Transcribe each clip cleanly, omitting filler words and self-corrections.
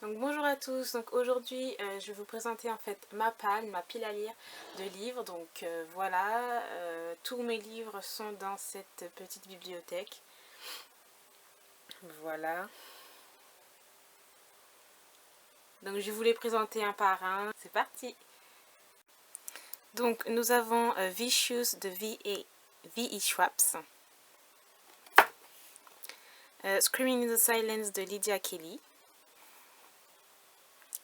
Donc bonjour à tous, donc aujourd'hui je vais vous présenter en fait ma palle, ma pile à lire de livres. Donc voilà, tous mes livres sont dans cette petite bibliothèque. Voilà. Donc je vais vous les présenter un par un, c'est parti. Donc nous avons Vicious de V.E. Schwabs, Screaming in the Silence de Lydia Kelly,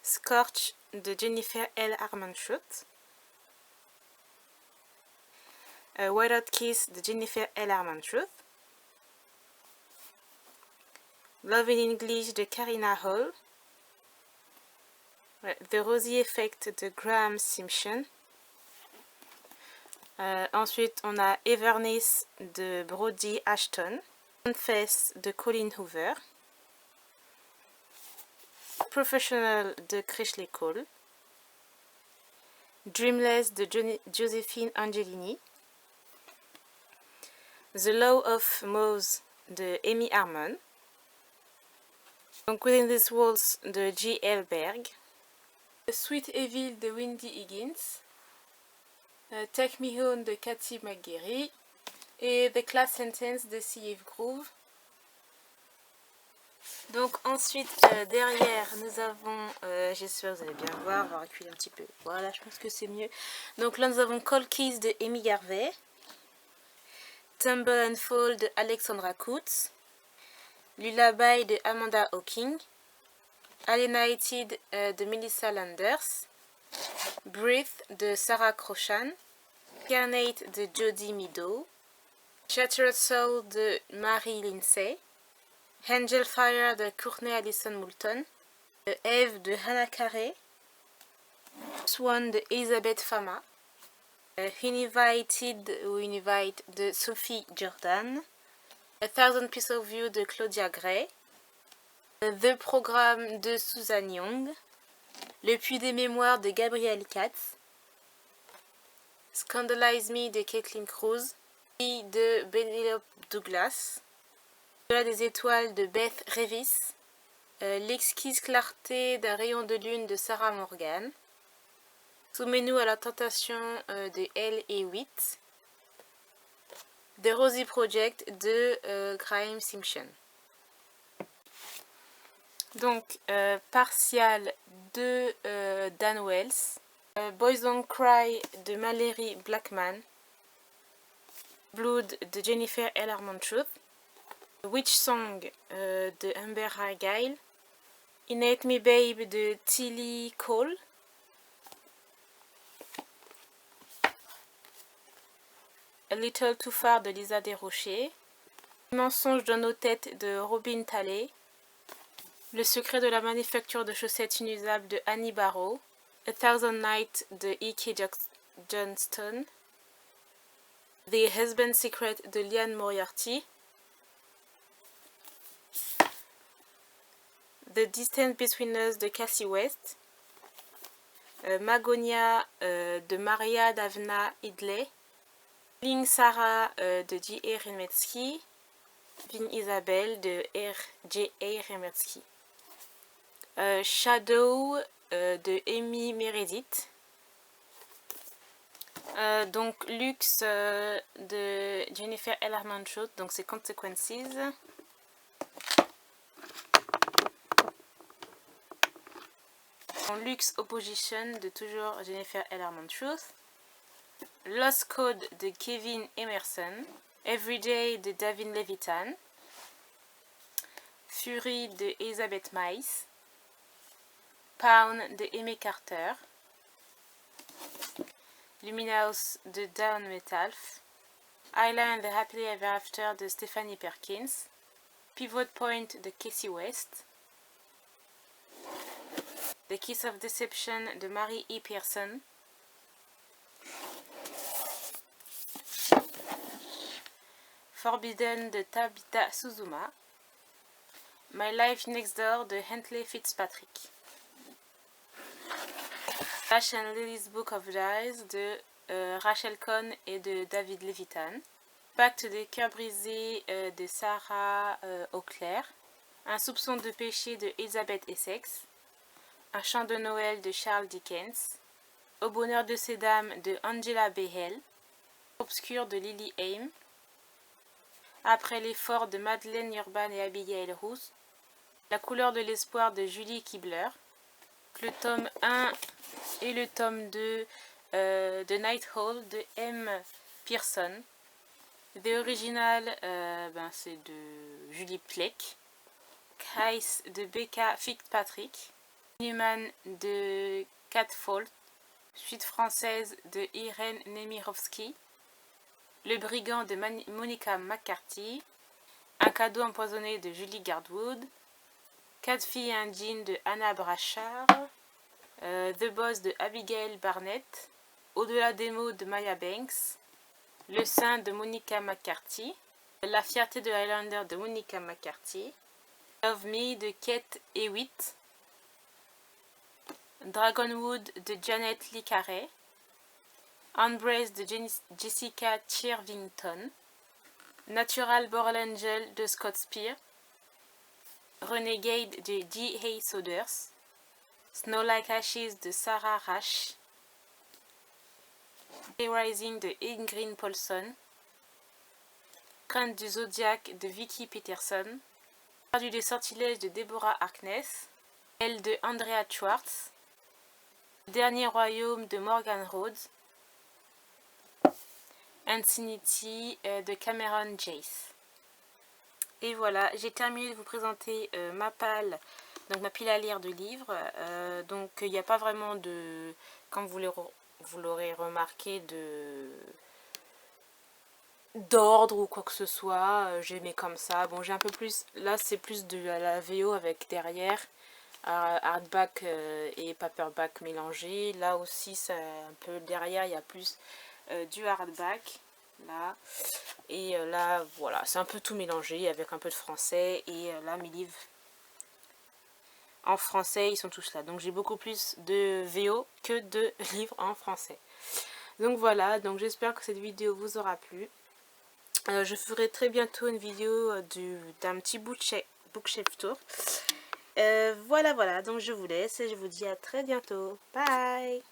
Scorch de Jennifer L. Armentrout, White Hot Kiss de Jennifer L. Armentrout, Love in English de Karina Hall, The Rosie Effect de Graham Simpson. Ensuite, on a Everness de Brody Ashton, Confess de Colin Hoover, Professional de Crishley Cole, Dreamless de Josephine Angelini, The Law of Mouse de Amy Harmon, donc Within These Walls de J.L. Berg, Sweet Evil de Wendy Higgins, Take Me Home de Cathy McGarry et The Class Sentence de C.F. Grove. Donc ensuite derrière nous avons, j'espère que vous allez bien voir, on va reculer un petit peu, voilà je pense que c'est mieux. Donc là nous avons Cold Keys de Amy Garvey, Tumble and Fall de Alexandra Coates, Lullaby de Amanda Hawking, Alienated de Melissa Landers, Breath de Sarah Crochan, Incarnate de Jodie Meadow, Shattered Soul de Mary Lindsay, Angel Fire de Courtney Allison Moulton, Eve de Hannah Carey, Swan de Elizabeth Fama, Uninvited ou Univite de Sophie Jordan, A Thousand Pieces of You de Claudia Gray, The Programme de Susan Young, Le Puits des Mémoires de Gabrielle Katz, Scandalize Me de Caitlin Cruz, de Penelope Douglas, Au-delà des étoiles de Beth Revis, L'exquise clarté d'un rayon de lune de Sarah Morgan, Soumets-nous à la tentation de L. Hewitt, The Rosie Project de Graham Simpson. Donc, Partial de Dan Wells, Boys Don't Cry de Mallory Blackman, Blood de Jennifer L. Armentrout, Witch Song de Amber Argyle, Innate Me Babe de Tilly Cole, A Little Too Far de Lisa Desrochers, Mensonge dans nos têtes de Robin Talley, Le secret de la manufacture de chaussettes inusables de Annie Barrow, A Thousand Nights de E.K. Johnston, The Husband's Secret de Liane Moriarty, The Distance Between Us de Cassie West, Magonia de Maria Davna Idley, Ling Sarah de J.A. Remetsky, Vin Isabelle de R.J.A. Remetsky, Shadow de Amy Meredith, donc Luxe de Jennifer L. Armentrout, donc c'est Consequences, Luxe Opposition de toujours Jennifer L. Armentrout, Lost Code de Kevin Emerson, Everyday de Davin Levitan, Fury de Elizabeth Mice, Pound de Amy Carter, Luminous de Dawn Metalf, Isla and the Happily Ever After de Stephanie Perkins, Pivot Point de Cassie West, The Kiss of Deception de Mary E. Pearson, Forbidden de Tabitha Suzuma, My Life Next Door de Huntley Fitzpatrick, Ash and Lily's Book of Lies de Rachel Cohn et de David Levitan, Pacte des cœurs brisés de Sarah Auclair, Un soupçon de péché de Elizabeth Essex, Un chant de Noël de Charles Dickens. Au bonheur de ces dames de Angela Behel. Obscur de Lily Haim. Après l'effort de Madeleine Urban et Abigail Rousse. La couleur de l'espoir de Julie Kibler. Le tome 1 et le tome 2 de Night Hall de M. Pearson. The Original, c'est de Julie Plec. Heiss de Becca Fitzpatrick. Newman de Kat Folt. Suite française de Irène Nemirovsky. Le brigand de Monica McCarthy. Un cadeau empoisonné de Julie Gardwood. 4 filles et un jean de Anna Brachard. The Boss de Abigail Barnett. Au-delà des mots de Maya Banks. Le sein de Monica McCarthy. La fierté de Highlander de Monica McCarthy. Love Me de Kate Hewitt. Dragonwood de Janet Lee Carey. Embrace de Jessica Chirvington. Natural Born Angel de Scott Spear. Renegade de D.A. Saunders. Snow Like Ashes de Sarah Rash. Day Rising de Ingrid Paulson. Crainte du Zodiac de Vicky Peterson. Perdu des sortilèges de Deborah Harkness. Elle de Andrea Schwartz. Dernier royaume de Morgan Rhodes. Infinity de Cameron Jace. Et voilà, j'ai terminé de vous présenter ma pile à lire de livres. Donc il n'y a pas vraiment de, comme vous l'aurez remarqué, d'ordre ou quoi que ce soit. J'ai mis comme ça. Bon, j'ai un peu plus, là c'est plus de la VO avec derrière hardback et paperback mélangé. Là aussi, c'est un peu derrière, il y a plus du hardback. Là et là voilà, c'est un peu tout mélangé avec un peu de français. Et là mes livres en français ils sont tous là, donc j'ai beaucoup plus de VO que de livres en français. Donc voilà, donc j'espère que cette vidéo vous aura plu. Je ferai très bientôt une vidéo d'un petit bookshelf tour. Voilà, donc je vous laisse et je vous dis à très bientôt. Bye.